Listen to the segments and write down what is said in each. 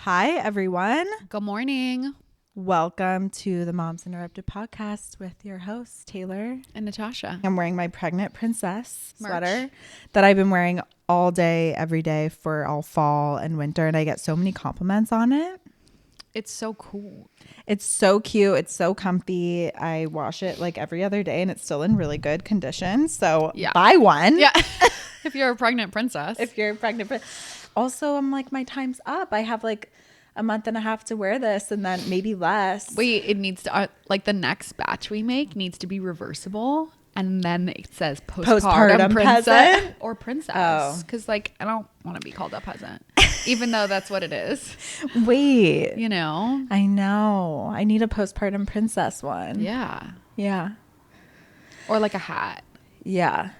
Hi, everyone. Good morning. Welcome to the Moms Interrupted podcast with your hosts, Taylor and Natasha. I'm wearing my pregnant princess Merch. sweater that I've been wearing all day, every day for all fall and winter. And I get so many compliments on it. It's so cool. It's so cute. It's so comfy. I wash it like every other day and it's still in really good condition. So buy one. Yeah. If you're a pregnant princess. If you're a pregnant princess. Also, I'm like, my time's up. I have like a month and a half to wear this and then maybe less. Wait, it needs to, like the next batch we make needs to be reversible. And then it says postpartum princess peasant or princess. Oh. Because like, I don't want to be called a peasant, even though that's what it is. Wait. You know? I know. I need a postpartum princess one. Yeah. Yeah. Or like a hat. Yeah.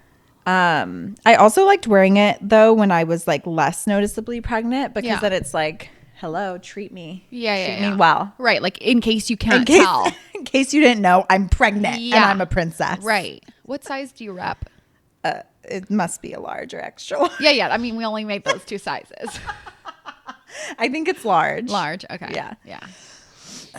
I also liked wearing it though when I was like less noticeably pregnant because then it's like, hello, treat me. Treat me well. Right. Like in case you can't tell. In case you didn't know, I'm pregnant and I'm a princess. Right. What size do you rep? It must be a large or extra. Yeah. I mean, we only make those two sizes. I think it's large. Large. Okay. Yeah.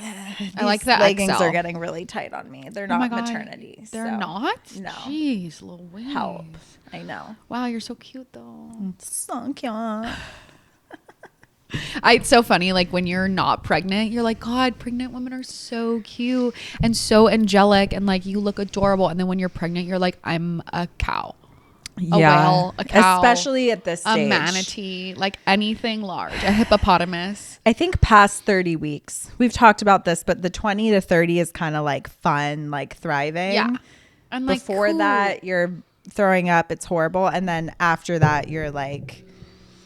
I like that. Leggings XL. are getting really tight on me. They're not maternity. They're so. not? No. Jeez, little wings. Help. I know. Wow, you're so cute though. It's so cute. It's so funny. Like when you're not pregnant, you're like, God, pregnant women are so cute and so angelic and like you look adorable. And then when you're pregnant, you're like, I'm a cow. A whale, a cow, especially at this stage. A manatee, like anything large, a hippopotamus. I think past 30 weeks, we've talked about this, but the 20 to 30 is kind of like fun, like thriving. Yeah. And like before that, you're throwing up. It's horrible. And then after that, you're like,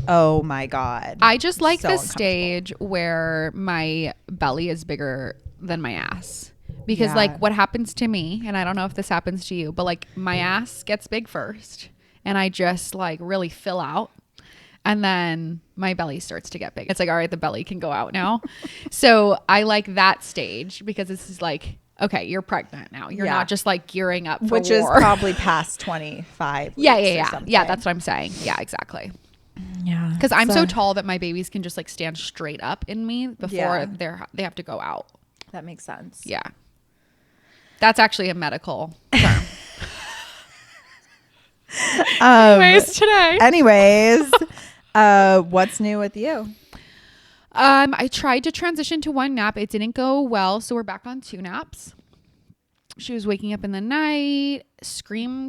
oh my God. I just like the stage where my belly is bigger than my ass. Because like what happens to me, and I don't know if this happens to you, but like my ass gets big first. And I just like really fill out. And then my belly starts to get big. It's like, all right, the belly can go out now. So I like that stage because this is like, okay, you're pregnant now. You're not just like gearing up for Which war. is probably past 25 weeks. Yeah, that's what I'm saying. Yeah, exactly. Yeah. Because I'm so tall that my babies can just like stand straight up in me before they have to go out. That makes sense. Yeah. That's actually a medical term. Anyways, what's new with you? I tried to transition to one nap. It didn't go well. So we're back on 2 naps. She was waking up in the night,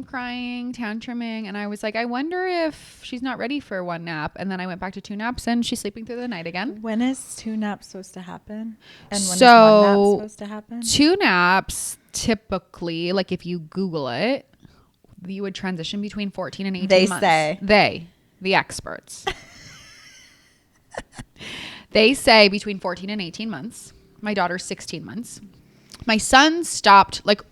crying, tantruming. And I was like, I wonder if she's not ready for 1 nap. And then I went back to 2 naps and she's sleeping through the night again. When is 2 naps supposed to happen? And when is 1 nap supposed to happen? 2 naps, typically, like if you Google it, you would transition between 14 and 18 months. The experts. They say between 14 and 18 months. My daughter's 16 months. My son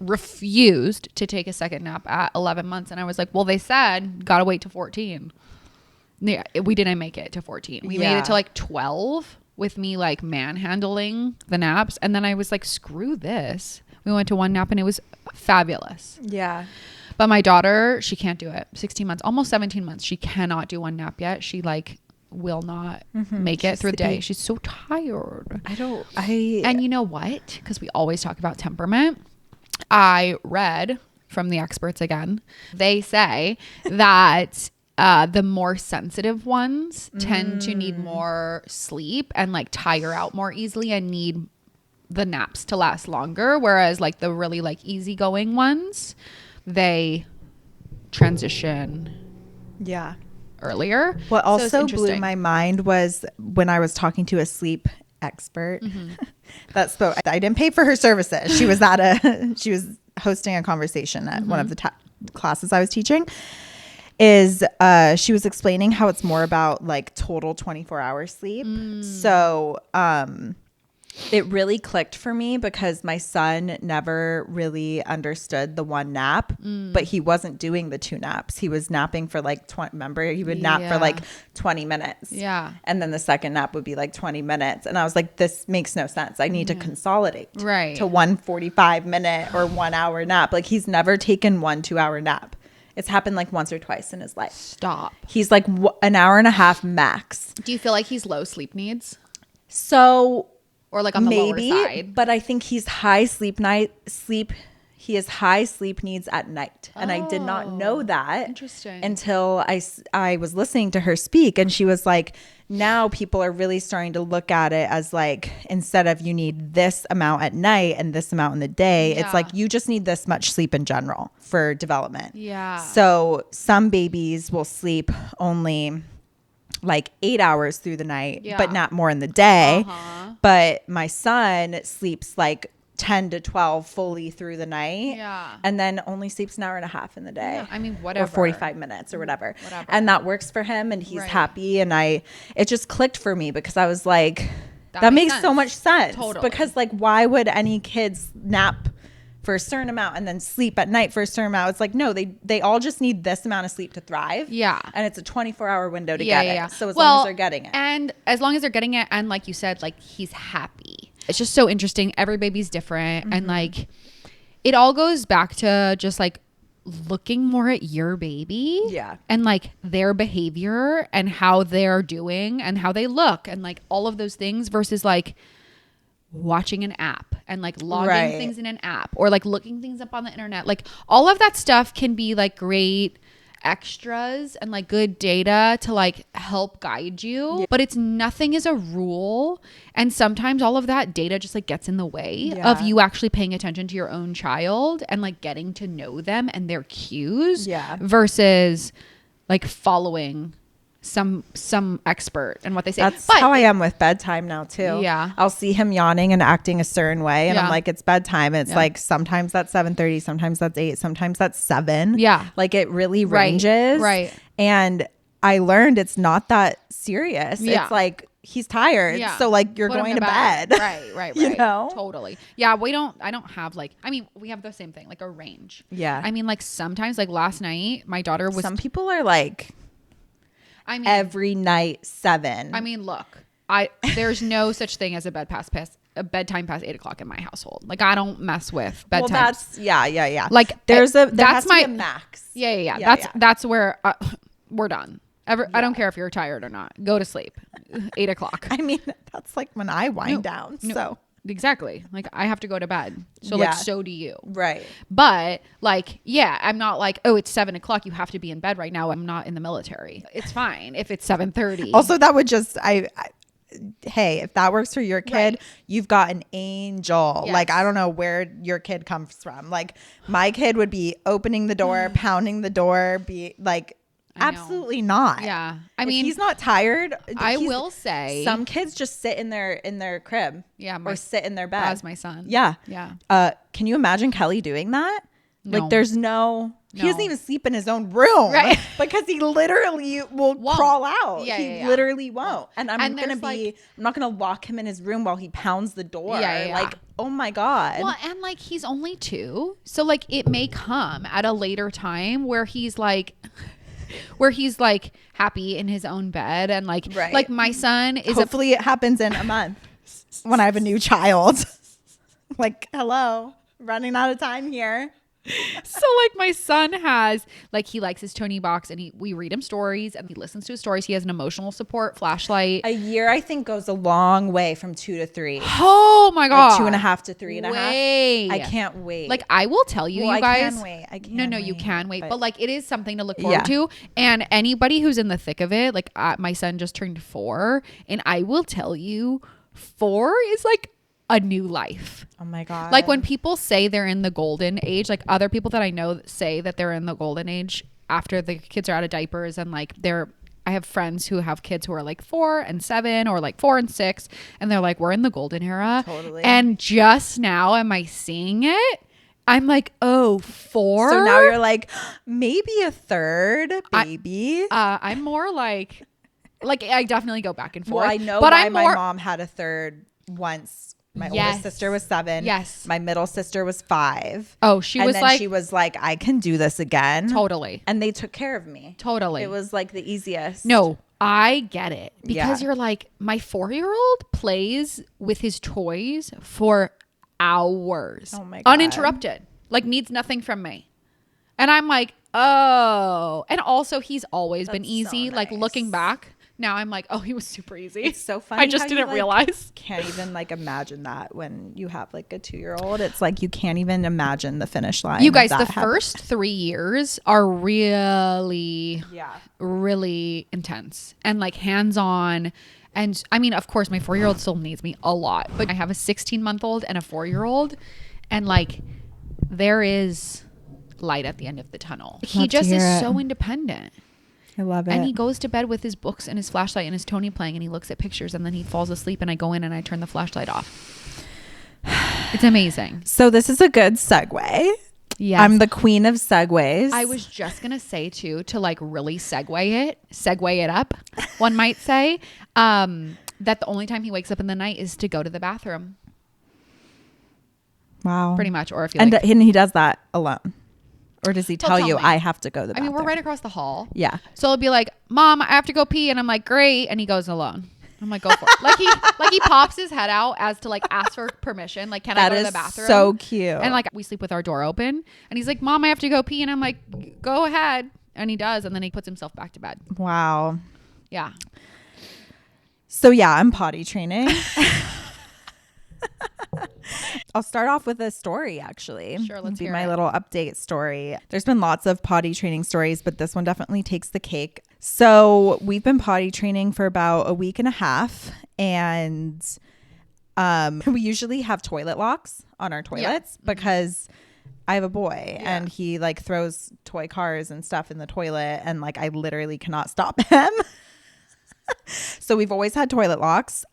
refused to take a second nap at 11 months. And I was like, well, they said, gotta wait to 14. Yeah, we didn't make it to 14. We made it to like 12 with me like manhandling the naps. And then I was like, screw this. We went to 1 nap and it was fabulous. Yeah. But my daughter, she can't do it. 16 months, almost 17 months. She cannot do 1 nap yet. She like will not make it through the day. She's so tired. And you know what? Because we always talk about temperament. I read from the experts again. They say that the more sensitive ones tend to need more sleep and like tire out more easily and need the naps to last longer. Whereas like the really like easygoing ones, they transition earlier. What also blew my mind was when I was talking to a sleep expert that spoke. I didn't pay for her services. She was she was hosting a conversation at one of the classes I was teaching. She was explaining how it's more about like total 24-hour sleep. So it really clicked for me because my son never really understood the 1 nap, but he wasn't doing the 2 naps. He was napping for like 20. Remember, he would nap for like 20 minutes. Yeah. And then the second nap would be like 20 minutes. And I was like, this makes no sense. I need to consolidate to 1 45-minute or 1 hour nap. Like he's never taken 1 2-hour nap. It's happened like once or twice in his life. Stop. He's like an hour and a half max. Do you feel like he's low sleep needs? So or like on the lower maybe, side. but I think he has high sleep needs at night. And I did not know that until I was listening to her speak. And she was like, now people are really starting to look at it as like, instead of you need this amount at night and this amount in the day, it's like you just need this much sleep in general for development. Yeah. So some babies will sleep only like 8 hours through the night, but not more in the day. But my son sleeps like 10 to 12 fully through the night. Yeah. And then only sleeps an hour and a half in the day. Yeah, I mean, whatever. Or 45 minutes or whatever. And that works for him and he's happy. And it just clicked for me because I was like, that makes so much sense. Totally. Because like, why would any kids nap for a certain amount and then sleep at night for a certain amount? It's like, no, they all just need this amount of sleep to thrive. Yeah. And it's a 24-hour window to get it. So as well, long as they're getting it. And as long as they're getting it, and like you said, like he's happy. It's just so interesting. Every baby's different. And like, it all goes back to just like looking more at your baby. Yeah. And like their behavior and how they're doing and how they look and like all of those things versus like watching an app and like logging things in an app or like looking things up on the internet. Like all of that stuff can be like great extras and like good data to like help guide you, but it's nothing is a rule. And sometimes all of that data just like gets in the way of you actually paying attention to your own child and like getting to know them and their cues versus like following some expert and what they say. That's how I am with bedtime now too. Yeah. I'll see him yawning and acting a certain way and I'm like, it's bedtime. And it's like, sometimes that's 7:30, sometimes that's 8, sometimes that's 7. Yeah. Like it really ranges. Right. And I learned it's not that serious. It's like, he's tired. Yeah. So like you're going to bed. Right. You know? Totally. Yeah. I don't have like, I mean, we have the same thing, like a range. Yeah. I mean, like sometimes like last night, my daughter was. Some people are like, I mean, every night 7. I mean, look, there's no such thing as a bedtime past 8 o'clock in my household. Like I don't mess with bedtime. Well, that's yeah. Like there that's has to my be a max. Yeah. That's where we're done. I don't care if you're tired or not. Go to sleep. 8 o'clock. I mean, that's like when I wind down. So exactly. Like I have to go to bed. So like, so do you. Right. But like, yeah, I'm not like, oh, it's 7 o'clock. You have to be in bed right now. I'm not in the military. It's fine if it's 7:30. Also, that would just, hey, if that works for your kid, you've got an angel. Yes. Like, I don't know where your kid comes from. Like my kid would be opening the door, pounding the door, be like, absolutely not. Yeah. I mean, if he's not tired. I will say some kids just sit in their crib. Yeah. Or sit in their bed. As my son. Yeah. Yeah. Can you imagine Kelly doing that? No. Like there's he doesn't even sleep in his own room. Right. Because he literally will crawl out. Yeah, he literally won't. And I'm not gonna lock him in his room while he pounds the door. Like, oh my God. Well, and like he's only 2. So like it may come at a later time where he's like happy in his own bed and like my son is hopefully it happens in a month when I have a new child. Like, hello, running out of time here. So like my son has like, he likes his Tony box and we read him stories and he listens to his stories. He has an emotional support flashlight. A year I think goes a long way from 2 to 3. Oh my God. Like 2.5 to 3.5. I can't wait. Like I will tell you, you guys. I can No, wait, you can wait. But like it is something to look forward to. And anybody who's in the thick of it, like my son just turned 4 and I will tell you 4 is like a new life. Oh my God. Like when people say they're in the golden age, like other people that I know say that they're in the golden age after the kids are out of diapers and like I have friends who have kids who are like 4 and 7 or like 4 and 6 and they're like, we're in the golden era. Totally. And just now am I seeing it? I'm like, oh, 4? So now you're like, maybe a third baby. I'm more like I definitely go back and forth. Well, I know why my mom had a third once. My oldest sister was 7. Yes. My middle sister was 5. Oh, she was like, I can do this again. Totally. And they took care of me. Totally. It was like the easiest. No, I get it. Because you're like, my 4-year-old plays with his toys for hours. Oh my God. Uninterrupted. Like needs nothing from me. And I'm like, oh. And also he's always been easy. So like nice. looking back Now I'm like, oh, he was super easy. It's so funny. I just didn't realize. Can't even like imagine that when you have like a 2-year-old. It's like you can't even imagine the finish line. You guys, the first 3 years are really, really intense and like hands-on. And I mean, of course, my 4-year-old still needs me a lot, but I have a 16-month-old and a 4-year-old, and like there is light at the end of the tunnel. He just is so independent. I love it. And he goes to bed with his books and his flashlight and his Tony playing, and he looks at pictures, and then he falls asleep, and I go in and I turn the flashlight off. It's amazing. So this is a good segue. Yes. I'm the queen of segues. I was just going to say too, to like really segue it up, one might say, that the only time he wakes up in the night is to go to the bathroom. Wow. Pretty much. Or if and he does that alone. Or does he tell you, I have to go to the bathroom? I mean, we're right across the hall. Yeah. So I'll be like, Mom, I have to go pee. And I'm like, great. And he goes alone. I'm like, go for it. like he pops his head out as to like ask for permission. Like, can I go to the bathroom? So cute. And like we sleep with our door open. And he's like, Mom, I have to go pee. And I'm like, go ahead. And he does. And then he puts himself back to bed. Wow. Yeah. So yeah, I'm potty training. I'll start off with a story, actually. Sure, let's be hear my it. little update story. There's been lots of potty training stories, but this one definitely takes the cake. So we've been potty training for about a week and a half, and we usually have toilet locks on our toilets because I have a boy and he like throws toy cars and stuff in the toilet, and like I literally cannot stop him. So we've always had toilet locks.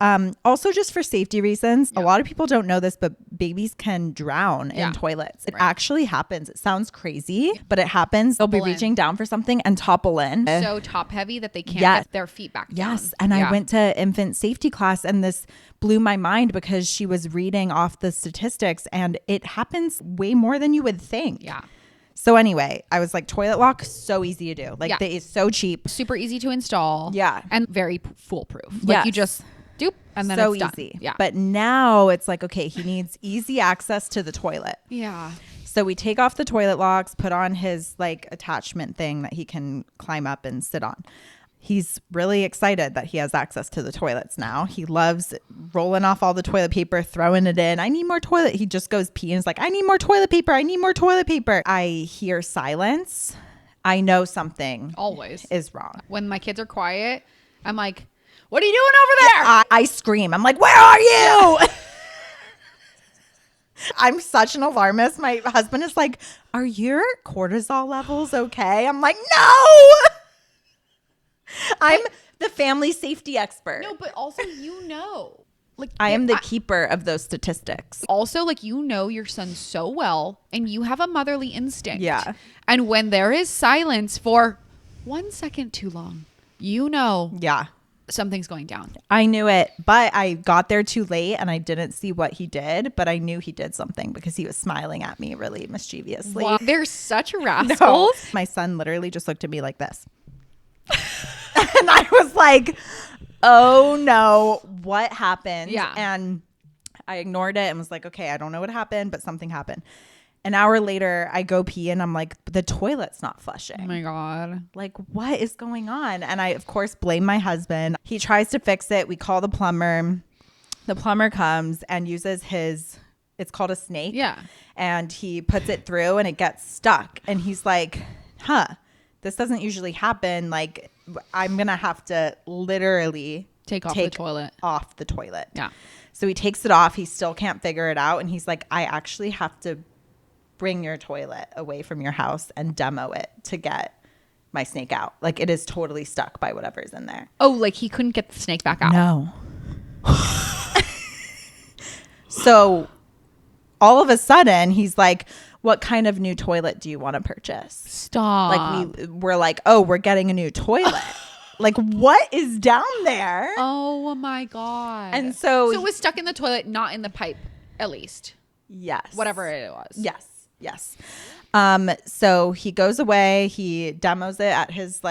Also just for safety reasons. A lot of people don't know this, but babies can drown in toilets. It actually happens. It sounds crazy, but it happens. They'll be reaching down for something and topple in. So top heavy that they can't get their feet back down. Yes. And I went to infant safety class, and this blew my mind because she was reading off the statistics, and it happens way more than you would think. Yeah. So anyway, I was like, toilet lock, so easy to do. Like it's so cheap. Super easy to install. Yeah. And very foolproof. Like you just doop and then so it's done. easy. Yeah. But now it's like, okay, he needs easy access to the toilet. Yeah. So we take off the toilet locks, put on his like attachment thing that he can climb up and sit on. He's really excited that he has access to the toilets now. He loves rolling off all the toilet paper, throwing it in. I need more toilet. He just goes pee and is like, I need more toilet paper. I need more toilet paper. I hear silence. I know something always is wrong. When my kids are quiet, I'm like, what are you doing over there? I scream. I'm like, where are you? I'm such an alarmist. My husband is like, are your cortisol levels okay? I'm like, no. I'm the family safety expert. No, but also, like I am the keeper of those statistics. Also, like, your son so well, and you have a motherly instinct. Yeah. And when there is silence for 1 second too long, yeah, something's going down. I knew it, but I got there too late and I didn't see what he did, but I knew he did something because he was smiling at me really mischievously. Wow. They're such rascals. No. My son literally just looked at me like this. And I was like, oh no, what happened? Yeah. And I ignored it and was like, okay, I don't know what happened, but something happened. An hour later, I go pee and I'm like, the toilet's not flushing. Oh my God. Like, what is going on? And I, of course, blame my husband. He tries to fix it. We call the plumber. The plumber comes and uses it's called a snake. Yeah. And he puts it through and it gets stuck. And he's like, this doesn't usually happen. Like, I'm going to have to literally take off the toilet. Yeah. So he takes it off. He still can't figure it out. And he's like, I actually have to bring your toilet away from your house and demo it to get my snake out. Like, it is totally stuck by whatever's in there. Oh, like he couldn't get the snake back out. No. So all of a sudden he's like, what kind of new toilet do you want to purchase? Stop. Like we're like, oh, we're getting a new toilet. Like, what is down there? Oh my God. And so it was stuck in the toilet, not in the pipe, at least. Yes. Whatever it was. Yes. So he goes away, he demos it at his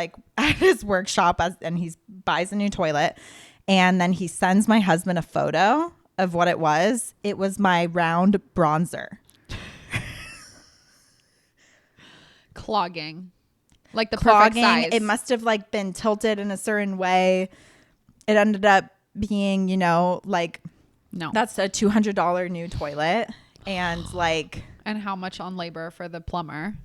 workshop and he buys a new toilet. And then he sends my husband a photo of what it was. It was my round bronzer. Clogging. Like the Clogging. perfect size. It must have like been tilted in a certain way. it ended up being, you know, like, no, that's a $200 new toilet. And like, and how much on labor for the plumber.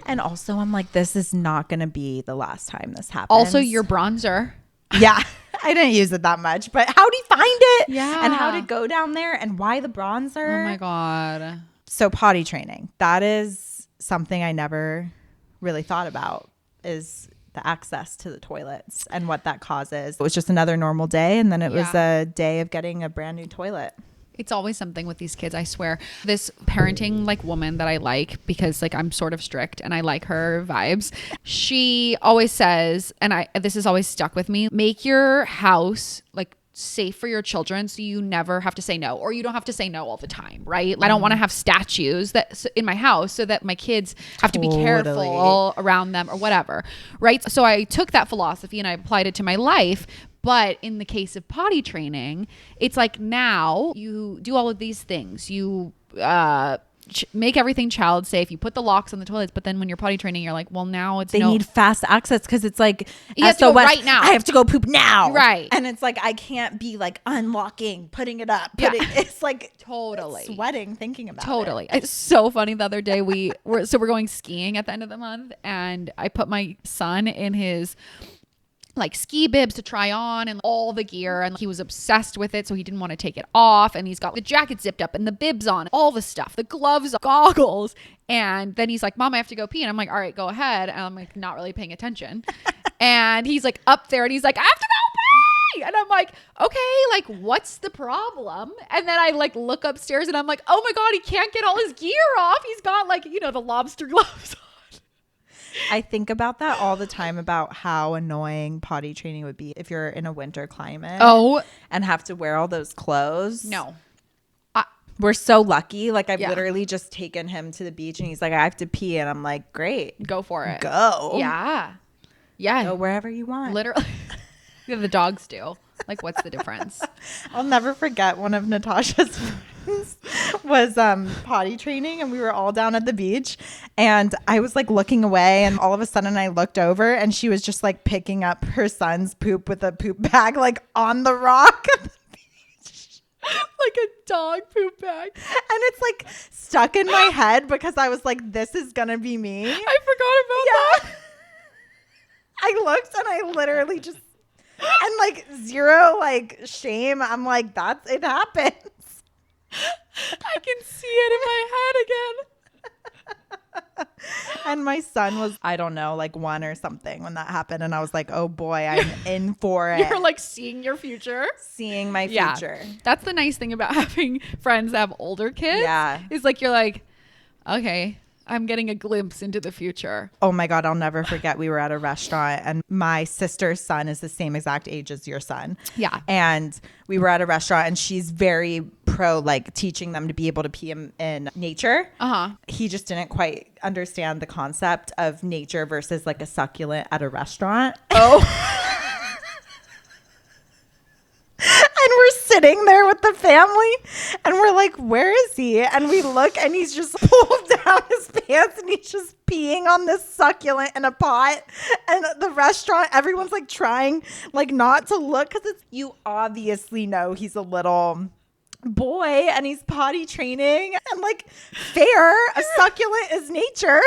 And also I'm like, this is not going to be the last time this happens. Also your bronzer. Yeah. I didn't use it that much, but how'd he find it? Yeah. And how'd it go down there and why the bronzer? Oh my God. So potty training, that is something I never really thought about, is the access to the toilets and what that causes. It was just another normal day. And then it was a day of getting a brand new toilet. It's always something with these kids, I swear. This parenting like woman that I like, because like I'm sort of strict and I like her vibes. She always says, and this has always stuck with me, make your house like safe for your children so you never have to say no, or you don't have to say no all the time, right? I don't want to have statues that in my house so that my kids have to be careful around them or whatever, right? So I took that philosophy and I applied it to my life. But in the case of potty training, it's like now you do all of these things. You make everything child safe. You put the locks on the toilets. But then when you're potty training, you're like, well, now they need fast access because it's like, you have to go right now. I have to go poop now. Right. And it's like, I can't be like unlocking, putting it up. It's like totally sweating thinking about it. Totally. It's so funny. The other day we're going skiing at the end of the month. And I put my son in his like ski bibs to try on and all the gear, and he was obsessed with it, so he didn't want to take it off, and he's got the jacket zipped up and the bibs on, all the stuff, the gloves, goggles, and then he's like, Mom, I have to go pee, and I'm like, all right, go ahead, and I'm like not really paying attention. And he's like up there and he's like, I have to go pee, and I'm like, okay, like what's the problem? And then I like look upstairs and I'm like, oh my God, he can't get all his gear off, he's got like, you know, the lobster gloves on. I think about that all the time, about how annoying potty training would be if you're in a winter climate. Oh, and have to wear all those clothes. No. We're so lucky. Like I've literally just taken him to the beach and he's like, I have to pee. And I'm like, great. Go for it. Go. Yeah. Yeah. Go wherever you want. Literally. The dogs do. Like, what's the difference? I'll never forget, one of Natasha's friends was potty training, and we were all down at the beach, and I was like looking away, and all of a sudden I looked over and she was just like picking up her son's poop with a poop bag like on the rock at the beach. Like a dog poop bag. And it's like stuck in my head because I was like, this is gonna be me. I forgot about that. I looked and I literally just, and like zero like shame, I'm like, it happens. I can see it in my head again. And my son was, I don't know, like 1 or something when that happened, and I was like, oh boy, I'm in for it. You're like seeing your future. Seeing my future. That's the nice thing about having friends that have older kids. Yeah. Is like, you're like, okay, I'm getting a glimpse into the future. Oh my God, I'll never forget. We were at a restaurant and my sister's son is the same exact age as your son. Yeah. And we were at a restaurant and she's very pro like teaching them to be able to pee in nature. Uh-huh. He just didn't quite understand the concept of nature versus like a succulent at a restaurant. Oh. And we're sitting there with the family and we're like, where is he? And we look and he's just pulled down his pants and he's just peeing on this succulent in a pot. And the restaurant, everyone's like trying like not to look because you obviously know he's a little boy and he's potty training, and like fair, a succulent is nature.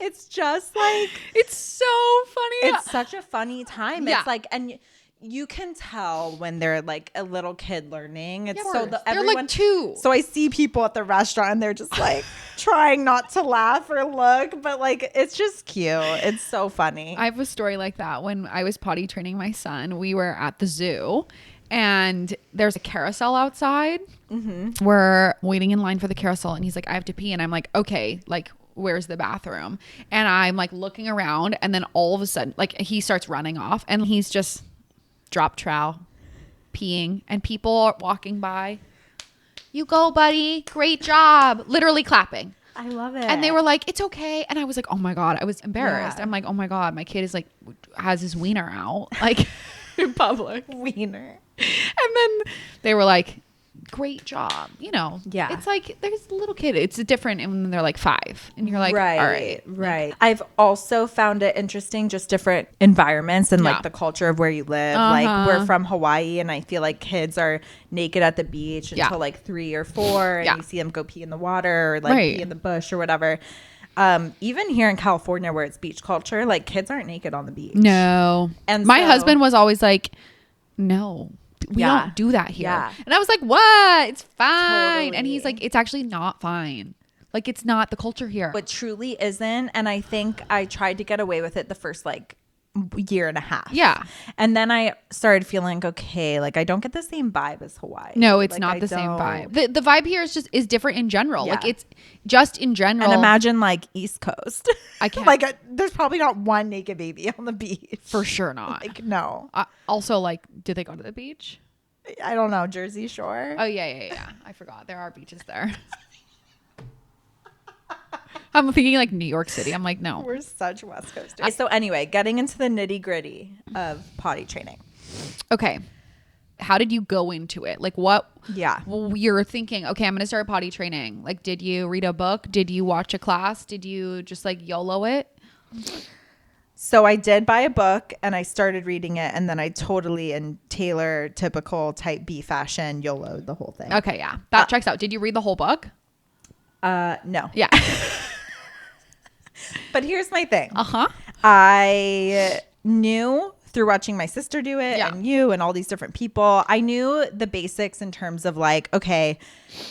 It's just like, it's so funny. It's such a funny time. Yeah. It's like, and you can tell when they're like a little kid learning. It's so they're like 2. So I see people at the restaurant and they're just like trying not to laugh or look, but like it's just cute. It's so funny. I have a story like that. When I was potty training my son, we were at the zoo and there's a carousel outside. Mm-hmm. We're waiting in line for the carousel and he's like, I have to pee. And I'm like, okay, like, where's the bathroom? And I'm like looking around, and then all of a sudden like he starts running off and he's just drop trowel peeing, and people are walking by. You go, buddy, great job, literally clapping. I love it. And they were like, it's okay. And I was like, oh my God, I was embarrassed. Yeah. I'm like, oh my God, my kid is like has his wiener out like in public. Wiener. And then they were like, great job. You know, Yeah. it's like there's a little kid. It's different when they're like 5 and you're like, all right. Right. I've also found it interesting, just different environments and like the culture of where you live. Like we're from Hawaii and I feel like kids are naked at the beach until like 3 or 4 and you see them go pee in the water or like pee in the bush or whatever. Even here in California where it's beach culture, like kids aren't naked on the beach. No. And my husband was always like, no, we don't do that here. Yeah. And I was like, what? It's fine. Totally. And he's like, it's actually not fine. Like, it's not the culture here. It truly isn't. And I think I tried to get away with it the first like year and a half. Yeah. And then I started feeling okay, like I don't get the same vibe as Hawaii. No, it's like, not the same vibe. The vibe here is different in general. Yeah. Like it's just in general. And imagine like East Coast. I can't. Like there's probably not one naked baby on the beach. For sure not. Like no. Also, like, do they go to the beach? I don't know. Jersey Shore. Oh yeah. I forgot there are beaches there. I'm thinking like New York City. I'm like, no. We're such West Coasters. So anyway, getting into the nitty gritty of potty training. Okay. How did you go into it? Like what? Yeah. You're thinking, okay, I'm going to start potty training. Like, did you read a book? Did you watch a class? Did you just like YOLO it? So I did buy a book and I started reading it. And then I totally, in Taylor typical type B fashion, YOLO'd the whole thing. Okay. Yeah. That checks out. Did you read the whole book? No. Yeah. But here's my thing. I knew through watching my sister do it and you and all these different people, I knew the basics in terms of like, okay,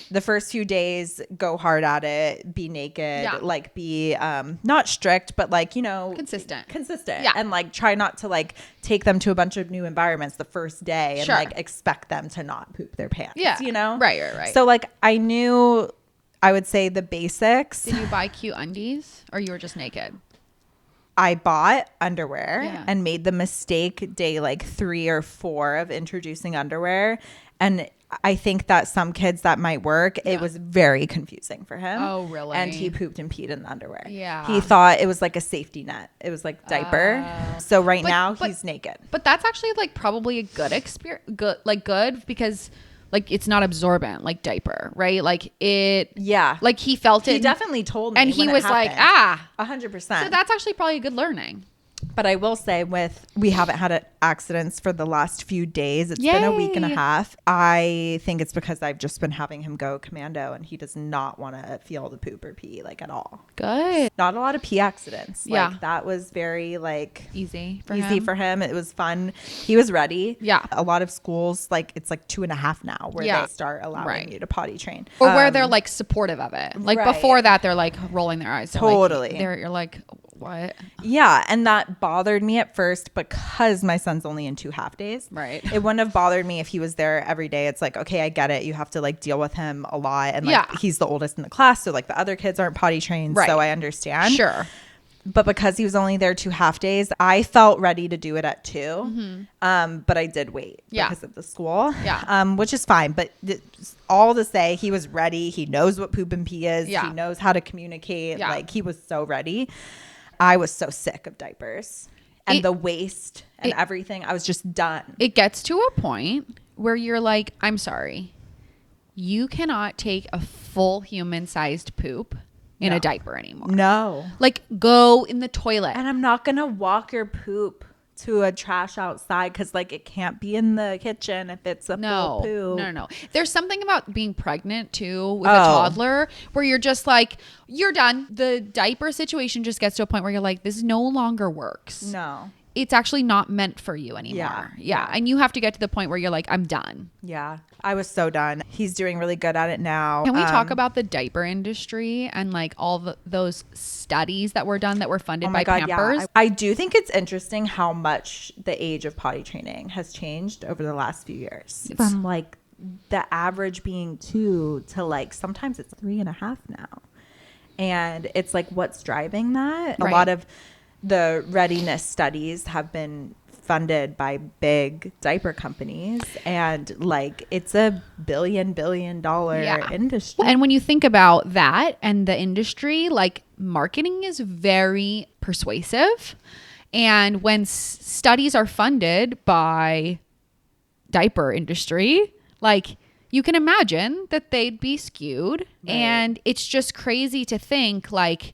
the first few days, go hard at it, be naked, like be not strict, but like, you know, consistent. Yeah. And like try not to like take them to a bunch of new environments the first day and like expect them to not poop their pants. Yeah. You know? Right. So like I knew, I would say the basics. Did you buy cute undies or you were just naked? I bought underwear and made the mistake day like 3 or 4 of introducing underwear. And I think that some kids that might work, it was very confusing for him. Oh, really? And he pooped and peed in the underwear. Yeah. He thought it was like a safety net. It was like diaper. So now he's naked. But that's actually like probably a good experience. Good because like it's not absorbent like diaper, right? Like it. Yeah. Like he felt it. He definitely told me. And he was like, 100%. So that's actually probably a good learning. But I will say we haven't had accidents for the last few days. It's been a week and a half. I think it's because I've just been having him go commando and he does not want to feel the poop or pee like at all. Good. Not a lot of pee accidents. Like that was very like easy for him. It was fun. He was ready. Yeah. A lot of schools, like it's like 2.5 now where they start allowing you to potty train. Or where they're like supportive of it. Like before that, they're like rolling their eyes. Totally. You're like, what? Yeah. And that bothered me at first because my son's only in 2 half days. Right. It wouldn't have bothered me if he was there every day. It's like, okay, I get it. You have to like deal with him a lot. And like he's the oldest in the class. So like the other kids aren't potty trained. Right. So I understand. Sure. But because he was only there 2 half days, I felt ready to do it at 2. But I did wait because of the school. Yeah. Which is fine. But all to say, he was ready. He knows what poop and pee is. Yeah. He knows how to communicate. Yeah. Like he was so ready. I was so sick of diapers and the waste and everything. I was just done. It gets to a point where you're like, I'm sorry. You cannot take a full human-sized poop in a diaper anymore. No. Like go in the toilet. And I'm not going to walk your poop to a trash outside because like it can't be in the kitchen if it's a full poop. No. There's something about being pregnant too with a toddler where you're just like, you're done. The diaper situation just gets to a point where you're like, this no longer works. No. It's actually not meant for you anymore. Yeah. And you have to get to the point where you're like, I'm done. Yeah. I was so done. He's doing really good at it now. Can we talk about the diaper industry and like all those studies that were done that were funded by Pampers? Yeah. I do think it's interesting how much the age of potty training has changed over the last few years. From like the average being 2 to like sometimes it's 3.5 now. And it's like, what's driving that? Right. A lot of the readiness studies have been funded by big diaper companies and like it's a billion dollar industry. And when you think about that and the industry, like marketing is very persuasive. And when studies are funded by diaper industry, like you can imagine that they'd be skewed. Right. And it's just crazy to think like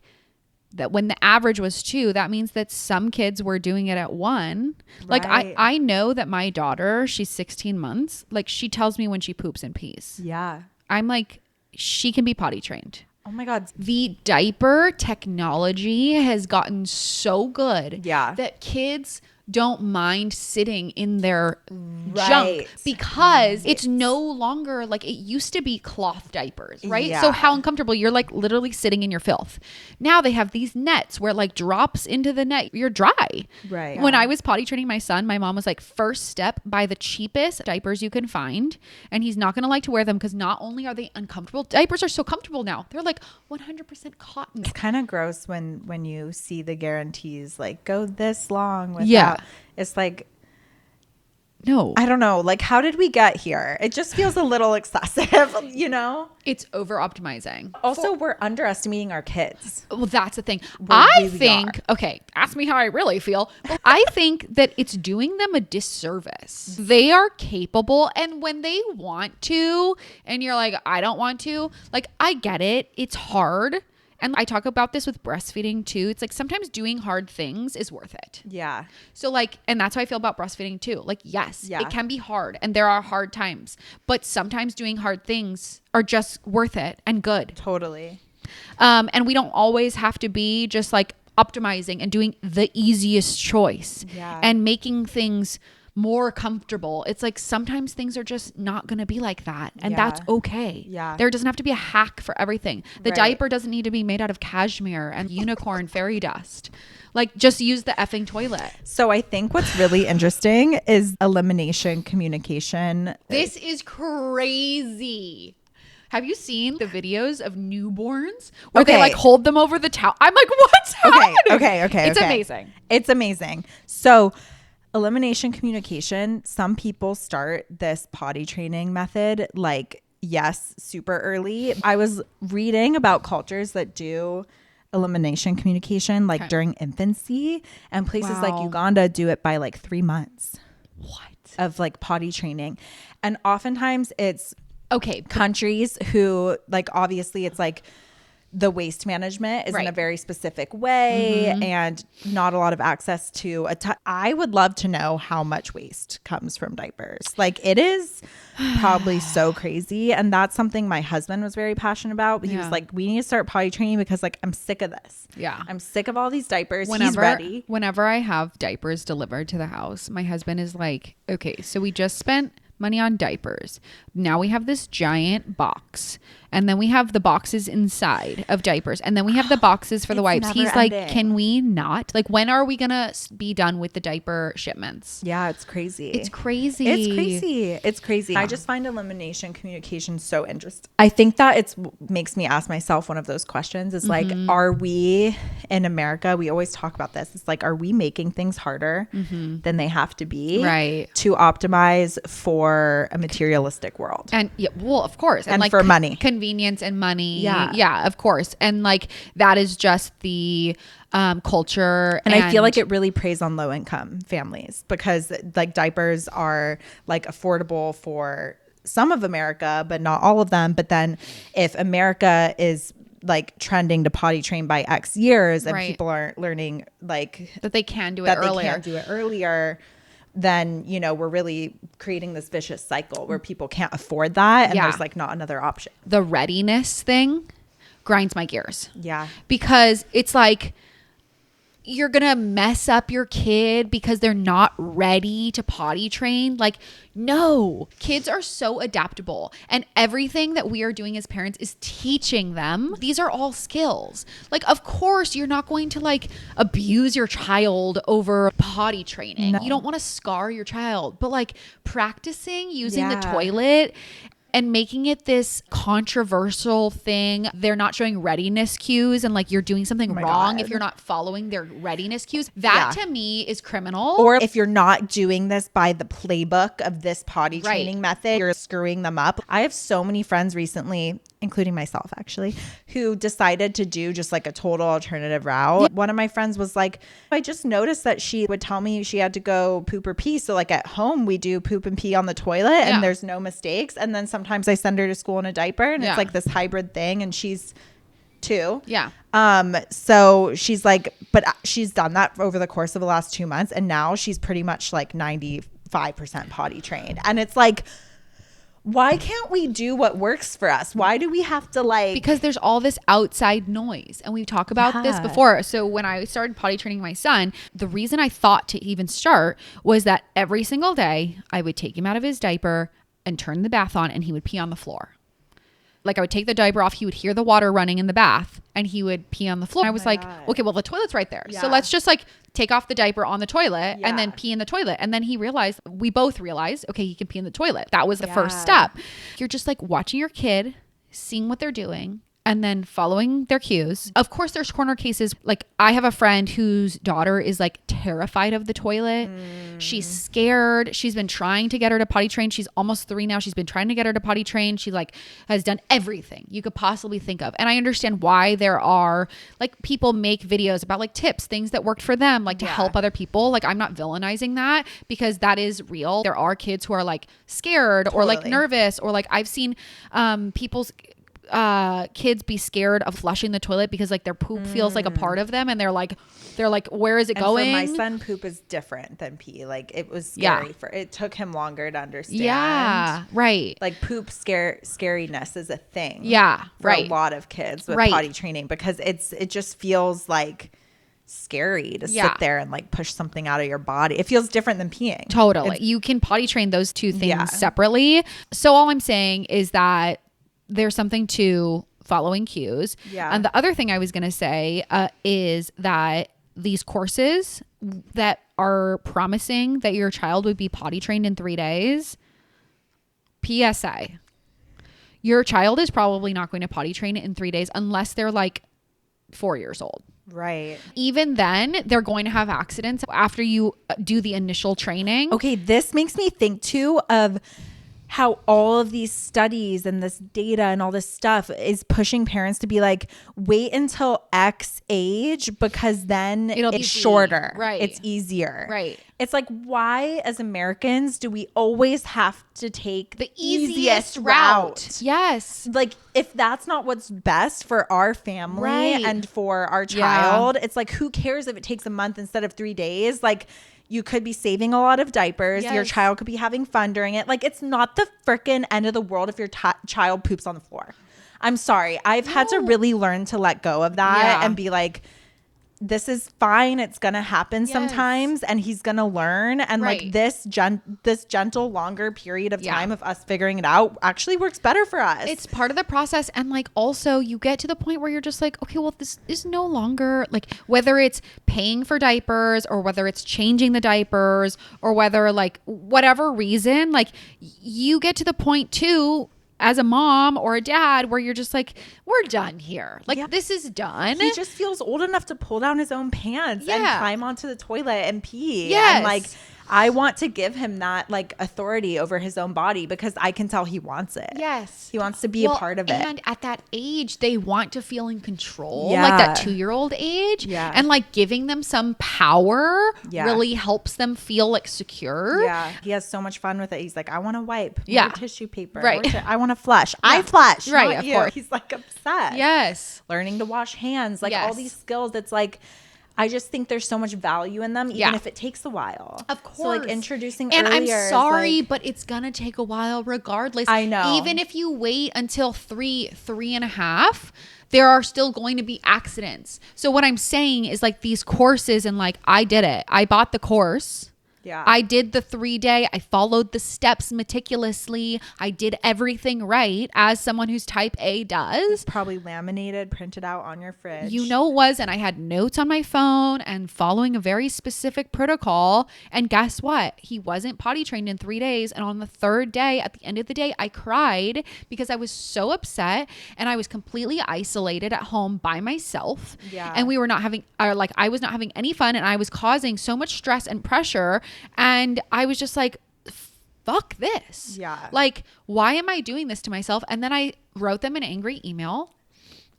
that when the average was 2, that means that some kids were doing it at 1. Right. Like I know that my daughter, she's 16 months. Like she tells me when she poops and pees. Yeah. I'm like, she can be potty trained. Oh my God. The diaper technology has gotten so good that kids don't mind sitting in their junk because it's no longer like it used to be cloth diapers, right? Yeah. So how uncomfortable. You're like literally sitting in your filth. Now they have these nets where it like drops into the net. You're dry. Right. When I was potty training my son, my mom was like, first step, buy the cheapest diapers you can find. And he's not going to like to wear them because not only are they uncomfortable, diapers are so comfortable now. They're like 100% cotton. It's kind of gross when you see the guarantees like go this long without. It's like, no, I don't know. Like, how did we get here? It just feels a little excessive, you know? It's over optimizing. Also, we're underestimating our kids. Well, that's the thing. I think, okay, ask me how I really feel. I think that it's doing them a disservice. They are capable. And when they want to, and you're like, I don't want to, like, I get it. It's hard. And I talk about this with breastfeeding too. It's like sometimes doing hard things is worth it. Yeah. So like, and that's how I feel about breastfeeding too. Like, yes, it can be hard and there are hard times, but sometimes doing hard things are just worth it and good. Totally. And we don't always have to be just like optimizing and doing the easiest choice and making things more comfortable. It's like sometimes things are just not going to be like that. And that's okay. Yeah. There doesn't have to be a hack for everything. The diaper doesn't need to be made out of cashmere and unicorn fairy dust. Like just use the effing toilet. So I think what's really interesting is elimination communication. This is crazy. Have you seen the videos of newborns where they like hold them over the towel? I'm like, what's happening? Okay. It's amazing. It's amazing. So elimination communication, some people start this potty training method like, yes, super early. I was reading about cultures that do elimination communication like during infancy, and places like Uganda do it by like 3 months. What? Of like potty training. And oftentimes it's countries who like, obviously it's like the waste management is in a very specific way and not a lot of access to I would love to know how much waste comes from diapers. Like it is probably so crazy. And that's something my husband was very passionate about. He was like, we need to start potty training because like, I'm sick of this. Yeah. I'm sick of all these diapers. He's ready. Whenever I have diapers delivered to the house, my husband is like, okay, so we just spent money on diapers. Now we have this giant box. And then we have the boxes inside of diapers. And then we have the boxes for the wipes. He's like, can we not? Like, when are we going to be done with the diaper shipments? Yeah, it's crazy. It's crazy. It's crazy. I just find elimination communication so interesting. I think that makes me ask myself one of those questions is like, are we in America? We always talk about this. It's like, are we making things harder than they have to be to optimize for a materialistic world? And well, of course. And like for money. Convenience and money. Yeah, of course. And like that is just the culture. And I feel like it really preys on low income families because like diapers are like affordable for some of America, but not all of them. But then if America is like trending to potty train by X years and people aren't learning like that they can do it earlier, then, you know, we're really creating this vicious cycle where people can't afford that. And there's like not another option. The readiness thing grinds my gears. Yeah. Because it's like, you're going to mess up your kid because they're not ready to potty train. Like, no, kids are so adaptable. And everything that we are doing as parents is teaching them. These are all skills. Like, of course, you're not going to like abuse your child over potty training. No. You don't want to scar your child, but like practicing using the toilet and making it this controversial thing. They're not showing readiness cues and like you're doing something wrong if you're not following their readiness cues. That to me is criminal. Or if you're not doing this by the playbook of this potty training method, you're screwing them up. I have so many friends recently including myself actually, who decided to do just like a total alternative route. One of my friends was like, I just noticed that she would tell me she had to go poop or pee. So like at home we do poop and pee on the toilet and there's no mistakes. And then sometimes I send her to school in a diaper and it's like this hybrid thing, and she's 2. Yeah. So she's like, but she's done that over the course of the last 2 months. And now she's pretty much like 95% potty trained. And it's like, why can't we do what works for us? Why do we have to like... Because there's all this outside noise. And we talked about this before. So when I started potty training my son, the reason I thought to even start was that every single day I would take him out of his diaper and turn the bath on and he would pee on the floor. Like I would take the diaper off, he would hear the water running in the bath and he would pee on the floor. I was like, okay, well the toilet's right there. So let's just like take off the diaper on the toilet and then pee in the toilet. And then we both realized, okay, he can pee in the toilet. That was the first step. You're just like watching your kid, seeing what they're doing, and then following their cues. Of course, there's corner cases. Like I have a friend whose daughter is like terrified of the toilet. She's scared. She's been trying to get her to potty train. She's almost 3 now. She's been trying to get her to potty train. She like has done everything you could possibly think of. And I understand why there are like people make videos about like tips, things that worked for them, like to help other people. Like I'm not villainizing that because that is real. There are kids who are like scared or like nervous, or like I've seen people's kids be scared of flushing the toilet because like their poop feels like a part of them, and they're like where is it going? For my son, poop is different than pee. Like it was scary it took him longer to understand. Yeah, right. Like poop scariness is a thing. Yeah, for a lot of kids with potty training, because it just feels like scary to sit there and like push something out of your body. It feels different than peeing. Totally. You can potty train those two things separately. So all I'm saying is that there's something to following cues. Yeah. And the other thing I was going to say is that these courses that are promising that your child would be potty trained in 3 days, PSA, your child is probably not going to potty train it in 3 days unless they're like 4 years old. Right. Even then, they're going to have accidents after you do the initial training. Okay, this makes me think too of how all of these studies and this data and all this stuff is pushing parents to be like, wait until X age because then it's shorter. Right. It's easier. Right. It's like, why as Americans do we always have to take the easiest route? Yes. Like if that's not what's best for our family and for our child, it's like, who cares if it takes a month instead of 3 days? Like, you could be saving a lot of diapers. Your child could be having fun during it. Like, it's not the freaking end of the world if your child poops on the floor. I'm sorry. I've had to really learn to let go of that and be like, this is fine. It's going to happen sometimes, and he's going to learn. And like this gentle, longer period of time of us figuring it out actually works better for us. It's part of the process. And like, also you get to the point where you're just like, okay, well, this is no longer like, whether it's paying for diapers or whether it's changing the diapers or whether like whatever reason, like you get to the point too, as a mom or a dad, where you're just like, we're done here. Like this is done. He just feels old enough to pull down his own pants and climb onto the toilet and pee. Yes. And like, I want to give him that like authority over his own body because I can tell he wants it. Yes. He wants to be a part of it. And at that age, they want to feel in control, like that 2-year-old age. Yeah. And like giving them some power really helps them feel like secure. Yeah. He has so much fun with it. He's like, I want to wipe. Yeah. Tissue paper. Right. I want to flush. I flush. Right. Of course. He's like upset. Yes. Learning to wash hands. Like all these skills. It's like, I just think there's so much value in them, even if it takes a while. Of course. So like introducing and earlier. I'm sorry, but it's going to take a while regardless. I know. Even if you wait until 3.5, there are still going to be accidents. So what I'm saying is like these courses, and like I did it. I bought the course. Yeah. I did the 3-day. I followed the steps meticulously. I did everything right as someone who's type A does. It's probably laminated, printed out on your fridge. You know it was. And I had notes on my phone and following a very specific protocol. And guess what? He wasn't potty trained in 3 days. And on the 3rd day, at the end of the day, I cried because I was so upset and I was completely isolated at home by myself. Yeah. And we were not having, I was not having any fun, and I was causing so much stress and pressure. And I was just like, fuck this. Yeah. Like, why am I doing this to myself? And then I wrote them an angry email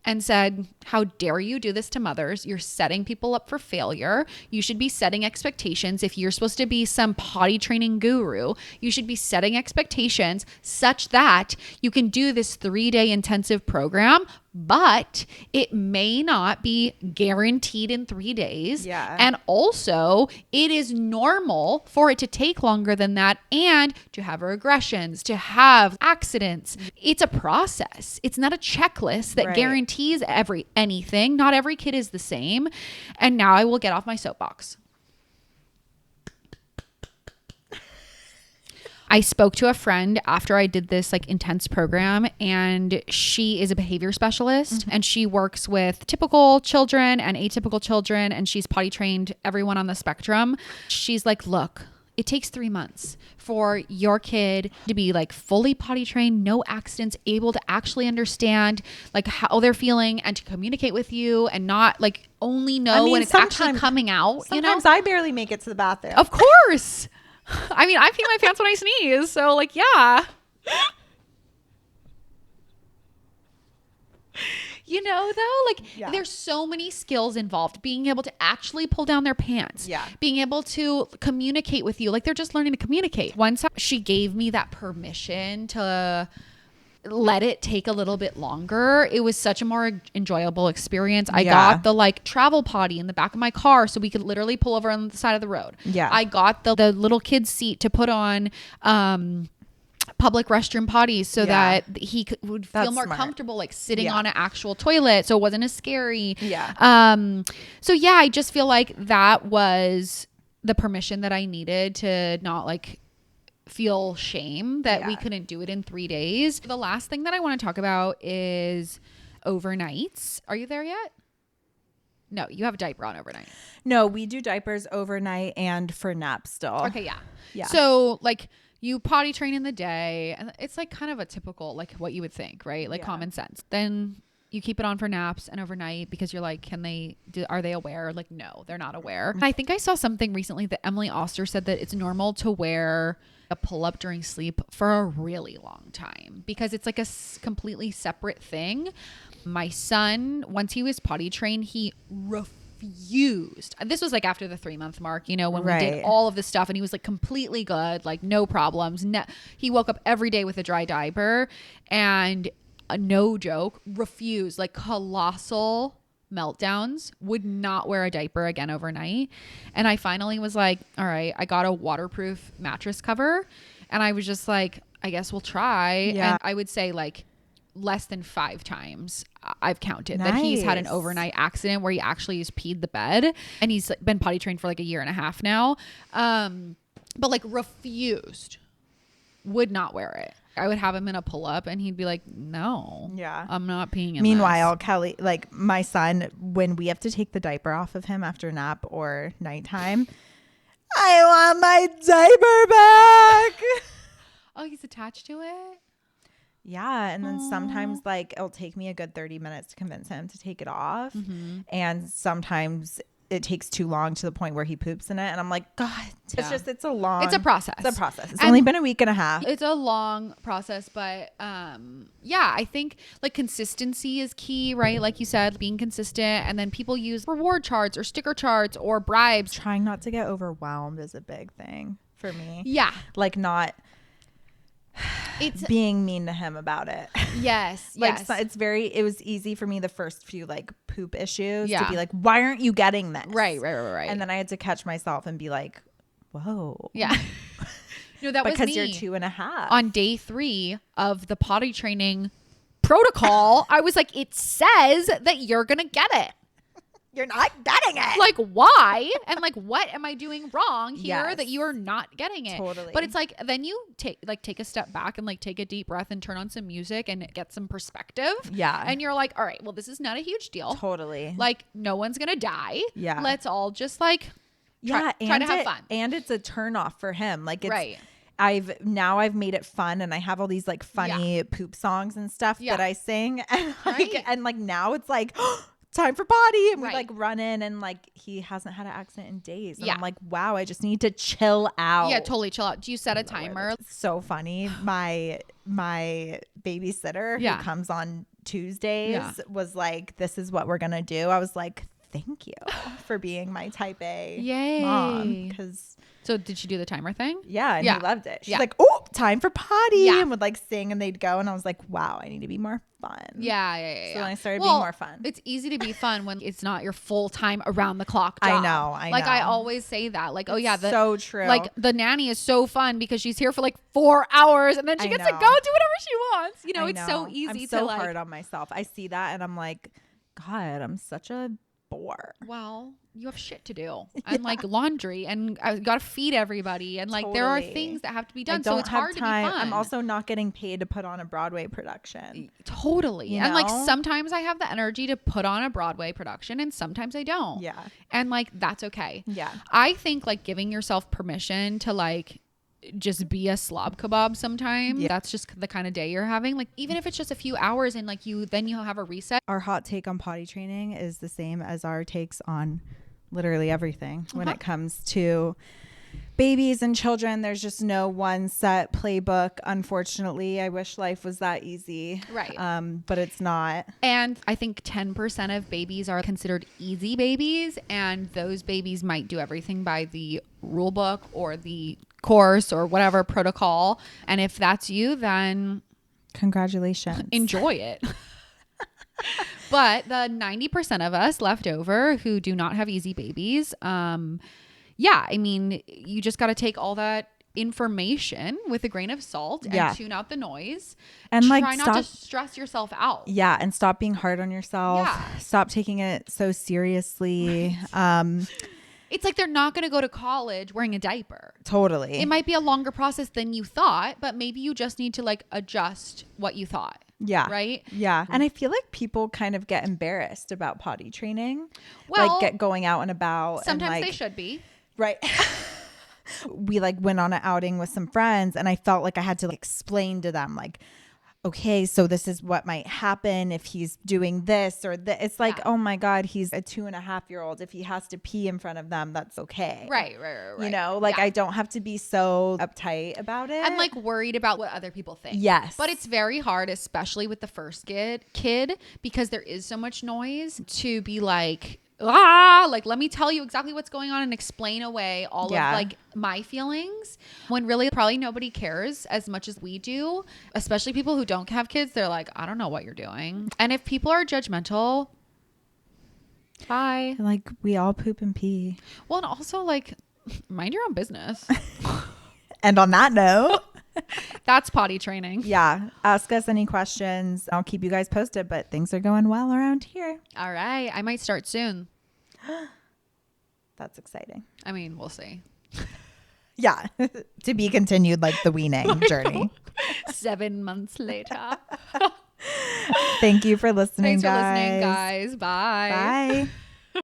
and said, how dare you do this to mothers? You're setting people up for failure. You should be setting expectations. If you're supposed to be some potty training guru, you should be setting expectations such that you can do this 3-day intensive program, but it may not be guaranteed in 3 days. Yeah. And also, it is normal for it to take longer than that and to have regressions, to have accidents. It's a process. It's not a checklist that guarantees anything. Not every kid is the same. And now I will get off my soapbox. I spoke to a friend after I did this like intense program, and she is a behavior specialist and she works with typical children and atypical children, and she's potty trained everyone on the spectrum. She's like, look, it takes 3 months for your kid to be like fully potty trained, no accidents, able to actually understand like how they're feeling and to communicate with you and not like only know when it's actually coming out. Sometimes I barely make it to the bathroom. Of course. I mean, I pee my pants when I sneeze. So like, yeah. You know, though, like there's so many skills involved. Being able to actually pull down their pants. Yeah. Being able to communicate with you. Like they're just learning to communicate. Once she gave me that permission to let it take a little bit longer, it was such a more enjoyable experience. I got the like travel potty in the back of my car so we could literally pull over on the side of the road. Yeah. I got the little kid's seat to put on public restroom potties so that he would feel more comfortable like sitting on an actual toilet, so it wasn't as scary. So yeah, I just feel like that was the permission that I needed to not like feel shame that we couldn't do it in 3 days. The last thing that I want to talk about is overnights. Are you there yet? No, you have a diaper on overnight. No, we do diapers overnight and for naps still. Okay, yeah. So like you potty train in the day, and it's like kind of a typical like what you would think, right? Like common sense. Then you keep it on for naps and overnight because you're like, are they aware? Like, no, they're not aware. I think I saw something recently that Emily Oster said that it's normal to wear a pull-up during sleep for a really long time because it's like a completely separate thing. My son, once he was potty trained, he refused. This was like after the 3-month mark, you know, when we did all of this stuff, and he was like completely good, like no problems. He woke up every day with a dry diaper, and no joke, refused, like colossal meltdowns, would not wear a diaper again overnight. And I finally was like, all right, I got a waterproof mattress cover, and I was just like, I guess we'll try. And I would say like less than 5 times I've counted that he's had an overnight accident where he actually has peed the bed, and he's been potty trained for like a year and a half now. But like refused, would not wear it. I would have him in a pull-up and he'd be like, no, I'm not peeing in Meanwhile, this. Kelly, like my son, when we have to take the diaper off of him after nap or nighttime, I want my diaper back. Oh, he's attached to it? Yeah. And then sometimes like it'll take me a good 30 minutes to convince him to take it off. Mm-hmm. And sometimes it takes too long to the point where he poops in it, and I'm like, God, it's a process. It's only been a week and a half. It's a long process, but I think like consistency is key, right? Like you said, being consistent, and then people use reward charts or sticker charts or bribes. Trying not to get overwhelmed is a big thing for me. Yeah. Like not being mean to him about it. Yes. Like it was easy for me the first few like poop issues to be like, why aren't you getting this? Right. And then I had to catch myself and be like, whoa. Yeah. No, that was because me. you're 2.5. On day 3 of the potty training protocol, I was like, it says that you're going to get it. You're not getting it. Like, why? And like, what am I doing wrong here that you are not getting it? Totally. But it's like, then you take a step back and like take a deep breath and turn on some music and get some perspective. Yeah. And you're like, all right, well, this is not a huge deal. Totally. Like, no one's going to die. Yeah. Let's all just like try to have fun. And it's a turn off for him. Like, it's, right. I've made it fun, and I have all these like funny poop songs and stuff that I sing. And like, and like now it's like, time for potty. And we Right. like run in, and like he hasn't had an accident in days. And Yeah. I'm like, wow, I just need to chill out. Yeah, totally chill out. Do you set a timer? It's so funny. My babysitter Yeah. who comes on Tuesdays Yeah. was like, this is what we're going to do. I was like, thank you for being my type A Yay. mom. Because So did she do the timer thing? yeah, and Yeah. he loved it. She's Yeah. like, oh, time for potty. Yeah. And would like sing, and they'd go. And I was like, wow, I need to be more fun. Yeah. So then I started being more fun. It's easy to be fun when it's not your full time around the clock I job. know. Like I always say that. Like, oh yeah, so true. Like the nanny is so fun because she's here for like 4 hours and then she gets to go do whatever she wants. You know, it's so easy I'm so to like. hard on myself. I see that and I'm like, God, I'm such a bore. Well, you have shit to do and like laundry and I got to feed everybody and like there are things that have to be done. So it's hard to be fun. I'm also not getting paid to put on a Broadway production. Totally. You and know? like sometimes I have the energy to put on a Broadway production and sometimes I don't. Yeah. And like that's okay. Yeah. I think like giving yourself permission to like just be a slob kebab sometimes. Yeah. That's just the kind of day you're having. Like even if it's just a few hours and like then you'll have a reset. Our hot take on potty training is the same as our takes on literally everything when it comes to babies and children. There's just no one set playbook. Unfortunately, I wish life was that easy. Right. But it's not. And I think 10% of babies are considered easy babies. And those babies might do everything by the rule book or the course or whatever protocol. And if that's you, then congratulations. Enjoy it. But the 90% of us left over who do not have easy babies, yeah, I mean, you just got to take all that information with a grain of salt and tune out the noise and try like not to stress yourself out. Yeah, and stop being hard on yourself. Yeah. Stop taking it so seriously. Right. It's like they're not going to go to college wearing a diaper. Totally. It might be a longer process than you thought, but maybe you just need to like adjust what you thought. Yeah. Right? Yeah. And I feel like people kind of get embarrassed about potty training. Well, like get going out and about. Sometimes and like, they should be. Right. We like went on an outing with some friends and I felt like I had to like explain to them like, okay, so this is what might happen if he's doing this or that. It's like, oh my God, he's a 2.5-year-old. If he has to pee in front of them, that's okay. Right. You know, like I don't have to be so uptight about it. And like worried about what other people think. Yes. But it's very hard, especially with the first kid, because there is so much noise to be like, like let me tell you exactly what's going on and explain away all of like my feelings when really probably nobody cares as much as we do, especially people who don't have kids. They're like, I don't know what you're doing. And if people are judgmental, bye. Like we all poop and pee. Well, and also like mind your own business. And on that note, that's potty training. Yeah. Ask us any questions. I'll keep you guys posted, but things are going well around here. All right. I might start soon. That's exciting. I mean, we'll see. Yeah. To be continued, like the weaning journey. 7 months later. Thank you for listening, Thanks for listening, guys. Bye. Bye.